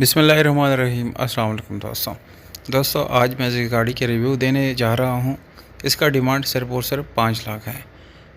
बिस्मिल्लाहिर्रहमानिर्रहीम। अस्सलाम वालेकुम दोस्तों आज मैं इस गाड़ी के रिव्यू देने जा रहा हूँ। इसका डिमांड सिर्फ़ और सिर्फ 5 लाख है।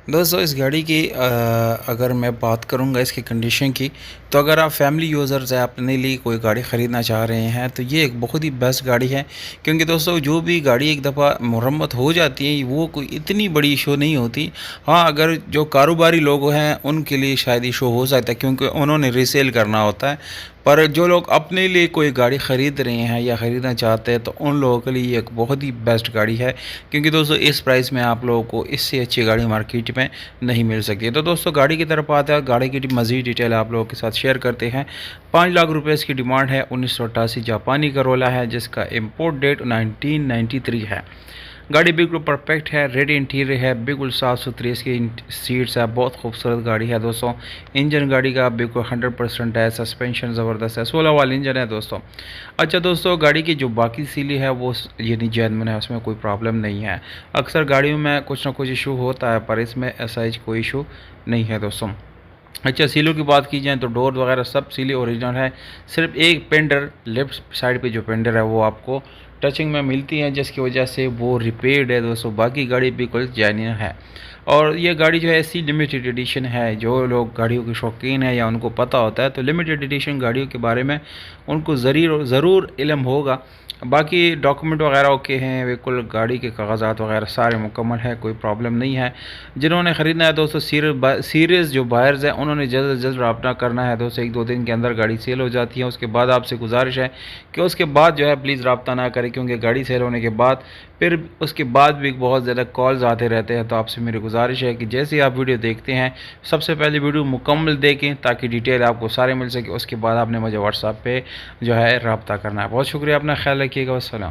दोस्तों इस गाड़ी की अगर मैं बात करूँगा इसकी कंडीशन की, तो अगर आप फैमिली यूज़र्स हैं, अपने लिए कोई गाड़ी ख़रीदना चाह रहे हैं, तो ये एक बहुत ही बेस्ट गाड़ी है। क्योंकि दोस्तों जो भी गाड़ी एक दफ़ा मरम्मत हो जाती है वो कोई इतनी बड़ी इशू नहीं होती। हाँ, अगर जो कारोबारी लोग हैं उनके लिए शायद इशू हो सकता है, क्योंकि उन्होंने रीसेल करना होता है। पर जो लोग अपने लिए कोई गाड़ी ख़रीद रहे हैं या ख़रीदना चाहते हैं, तो उन लोगों के लिए एक बहुत ही बेस्ट गाड़ी है। क्योंकि दोस्तों इस प्राइस में आप लोगों को इससे अच्छी गाड़ी मार्केट में नहीं मिल सकती। तो दोस्तों गाड़ी की तरफ आते हैं, गाड़ी की मज़ीद डिटेल आप लोगों के साथ शेयर करते हैं। 5 लाख रुपये इसकी डिमांड है। 1988 जापानी करोला है, जिसका इम्पोर्ट डेट 1993 है। गाड़ी बिल्कुल परफेक्ट है, रेड इंटीरियर है, बिल्कुल साफ़ सुथरी इसकी सीट्स है, बहुत खूबसूरत गाड़ी है दोस्तों। इंजन गाड़ी का बिल्कुल 100% है, सस्पेंशन ज़बरदस्त है, 16 वाला इंजन है दोस्तों। अच्छा दोस्तों, गाड़ी की जो बाकी सीली है वो यानी जेन्युइन है, उसमें कोई प्रॉब्लम नहीं है। अक्सर गाड़ियों में कुछ ना कुछ इशू होता है, पर इसमें ऐसा कोई इशू नहीं है दोस्तों। अच्छा, सीलों की बात की जाए तो डोर वगैरह सब सीली ओरिजिनल है। सिर्फ एक पेंडर लेफ़्ट साइड पे जो पेंडर है वो आपको टचिंग में मिलती है, जिसकी वजह से वो रिपेयर्ड है दोस्तों। बाकी गाड़ी बिल्कुल जेन्युइन है। और ये गाड़ी जो है ऐसी लिमिटेड एडिशन है। जो लोग गाड़ियों के शौकीन है या उनको पता होता है, तो लिमिटेड एडिशन गाड़ियों के बारे में उनको ज़रूर इल्म होगा। बाकी डॉक्यूमेंट वगैरह ओके हैं, बिल्कुल गाड़ी के कागजात वगैरह सारे मुकम्मल है, कोई प्रॉब्लम नहीं है। जिन्होंने ख़रीदना है दोस्तों, सीरियस जो बायर्स हैं उन्होंने जल्द से जल्द रब्ता करना है दोस्तों। 1-2 दिन के अंदर गाड़ी सेल हो जाती है। उसके बाद आपसे गुजारिश है कि उसके बाद जो है प्लीज़ रब्ता ना करें, क्योंकि गाड़ी सेल होने के बाद फिर उसके बाद भी बहुत ज़्यादा कॉल्स आते रहते हैं। तो आपसे मेरी गुजारिश है कि जैसे आप वीडियो देखते हैं, सबसे पहले वीडियो मुकम्मल देखें ताकि डिटेल आपको सारे मिल सके। उसके बाद आपने मुझे व्हाट्सएप पे जो है रब्ता करना है। बहुत शुक्रिया, अपना ख्याल रखिएगा। वस्सलाम।